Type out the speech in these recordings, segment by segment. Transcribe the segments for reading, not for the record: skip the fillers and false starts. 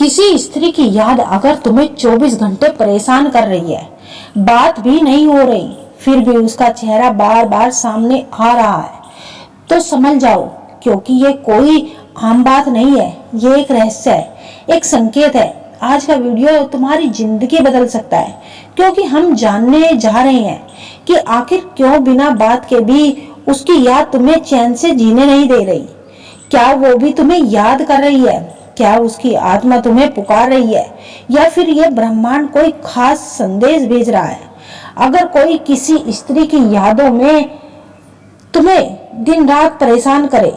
किसी स्त्री की याद अगर तुम्हें 24 घंटे परेशान कर रही है, बात भी नहीं हो रही, फिर भी उसका चेहरा बार बार सामने आ रहा है, तो समझ जाओ, क्योंकि ये कोई आम बात नहीं है, ये एक रहस्य है, एक संकेत है। आज का वीडियो तुम्हारी जिंदगी बदल सकता है, क्योंकि हम जानने जा रहे हैं कि आखिर क्यों बिना बात के भी उसकी याद तुम्हें चैन से जीने नहीं दे रही। क्या वो भी तुम्हें याद कर रही है? क्या उसकी आत्मा तुम्हें पुकार रही है, या फिर यह ब्रह्मांड कोई खास संदेश भेज रहा है? अगर कोई किसी स्त्री की यादों में तुम्हें दिन रात परेशान करे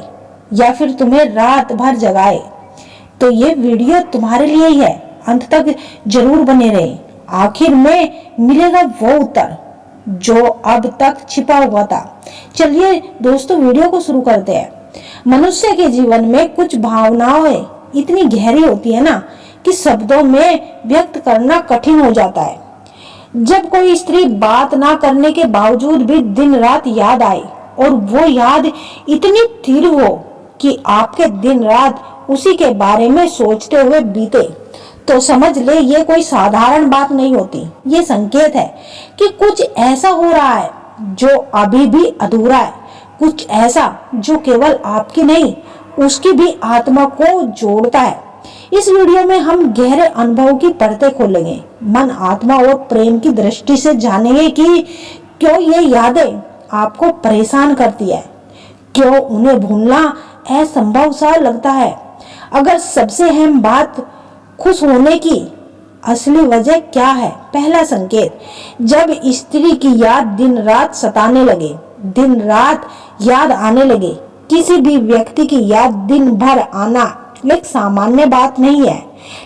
या फिर तुम्हें रात भर जगाए, तो ये वीडियो तुम्हारे लिए ही है। अंत तक जरूर बने रहे, आखिर में मिलेगा वो उत्तर जो अब तक छिपा हुआ था। चलिए दोस्तों, वीडियो को शुरू करते हैं। मनुष्य के जीवन में कुछ भावनाएं इतनी गहरी होती है ना कि शब्दों में व्यक्त करना कठिन हो जाता है। जब कोई स्त्री बात ना करने के बावजूद भी दिन रात याद आए और वो याद इतनी तीव्र हो कि आपके दिन रात उसी के बारे में सोचते हुए बीते, तो समझ ले ये कोई साधारण बात नहीं होती। ये संकेत है कि कुछ ऐसा हो रहा है जो अभी भी अधूरा है, कुछ ऐसा जो केवल आपकी नहीं उसकी भी आत्मा को जोड़ता है। इस वीडियो में हम गहरे अनुभव की परतें खोलेंगे, मन, आत्मा और प्रेम की दृष्टि से जानेंगे कि क्यों ये यादें आपको परेशान करती है, क्यों उन्हें भूलना असंभव सा लगता है। अगर सबसे अहम बात, खुश होने की असली वजह क्या है? पहला संकेत, जब स्त्री की याद दिन रात सताने लगे, दिन रात याद आने लगे। किसी भी व्यक्ति की याद दिन भर आना एक सामान्य बात नहीं है,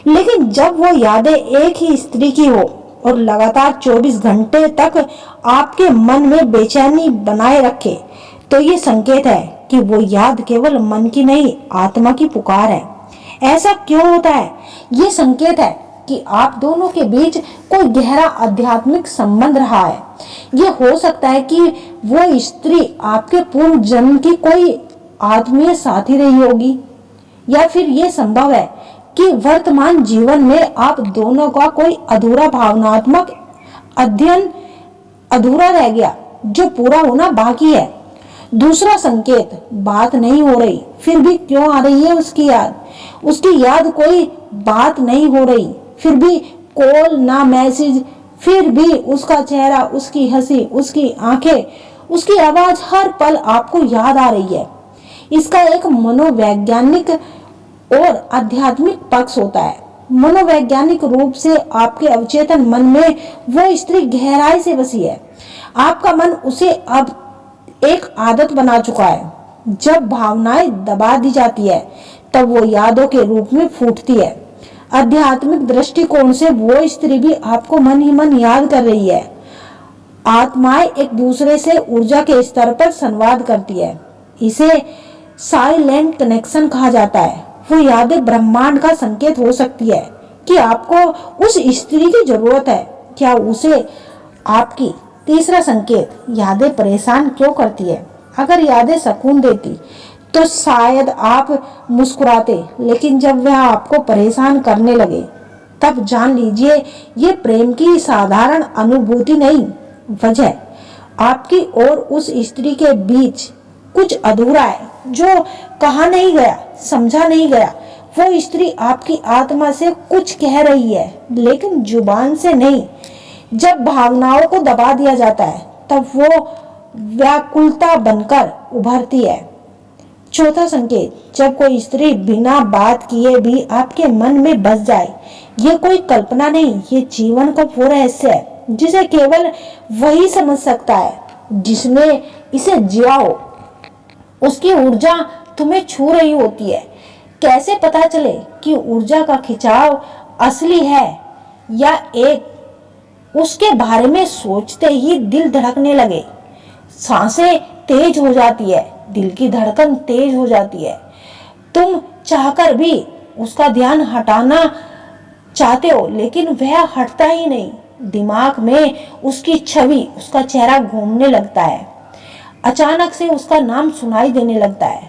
लेकिन जब वो यादें एक ही स्त्री की हो और लगातार 24 घंटे तक आपके मन में बेचैनी बनाए रखे, तो ये संकेत है कि वो याद केवल मन की नहीं, आत्मा की पुकार है। ऐसा क्यों होता है? ये संकेत है कि आप दोनों के बीच कोई गहरा आध्यात्मिक संबंध रहा है। ये हो सकता है कि वो स्त्री आपके पूर्व जन्म की कोई आत्मीय साथी रही होगी, या फिर ये संभव है कि वर्तमान जीवन में आप दोनों का कोई अधूरा भावनात्मक अध्ययन अधूरा रह गया जो पूरा होना बाकी है। दूसरा संकेत, बात नहीं हो रही, फिर भी क्यों आ रही है उसकी याद? उसकी याद, कोई बात नहीं हो रही, फिर भी कॉल ना मैसेज, फिर भी उसका चेहरा, उसकी हंसी, उसकी आंखें, उसकी आवाज हर पल आपको याद आ रही है। इसका एक मनोवैज्ञानिक और आध्यात्मिक पक्ष होता है। मनोवैज्ञानिक रूप से आपके अवचेतन मन में वो स्त्री गहराई से बसी है। आपका मन उसे अब एक आदत बना चुका है। जब भावनाएं दबा दी जाती है तब वो यादों के रूप में फूटती है। आध्यात्मिक दृष्टिकोण से वो स्त्री भी आपको मन ही मन याद कर रही है। आत्माएं एक दूसरे से ऊर्जा के स्तर पर संवाद करती है। इसे साइलेंट कनेक्शन कहा जाता है। वो यादें ब्रह्मांड का संकेत हो सकती है कि आपको उस स्त्री की जरूरत है, क्या उसे आपकी। तीसरा संकेत, यादें परेशान क्यों करती है? अगर यादें सुकून देती तो शायद आप मुस्कुराते, लेकिन जब वह आपको परेशान करने लगे तब जान लीजिए ये प्रेम की साधारण अनुभूति नहीं, वजह आपकी और उस स्त्री के बीच कुछ अधूरा है जो कहा नहीं गया, समझा नहीं गया। वो स्त्री आपकी आत्मा से कुछ कह रही है, लेकिन जुबान से नहीं। जब भावनाओं को दबा दिया जाता है तब वो व्याकुलता बनकर उभरती है। चौथा संकेत, जब कोई स्त्री बिना बात किए भी आपके मन में बस जाए, ये कोई कल्पना नहीं, ये जीवन का वो रहस्य है जिसे केवल वही समझ सकता है जिसने इसे जिया हो। उसकी ऊर्जा तुम्हें छू रही होती है। कैसे पता चले कि ऊर्जा का खिंचाव असली है या एक? उसके बारे में सोचते ही दिल धड़कने लगे, सांसें तेज हो जाती है, दिल की धड़कन तेज हो जाती है। तुम चाहकर भी उसका ध्यान हटाना चाहते हो, लेकिन वह हटता ही नहीं। दिमाग में उसकी छवि, उसका चेहरा घूमने लगता है। अचानक से उसका नाम सुनाई देने लगता है।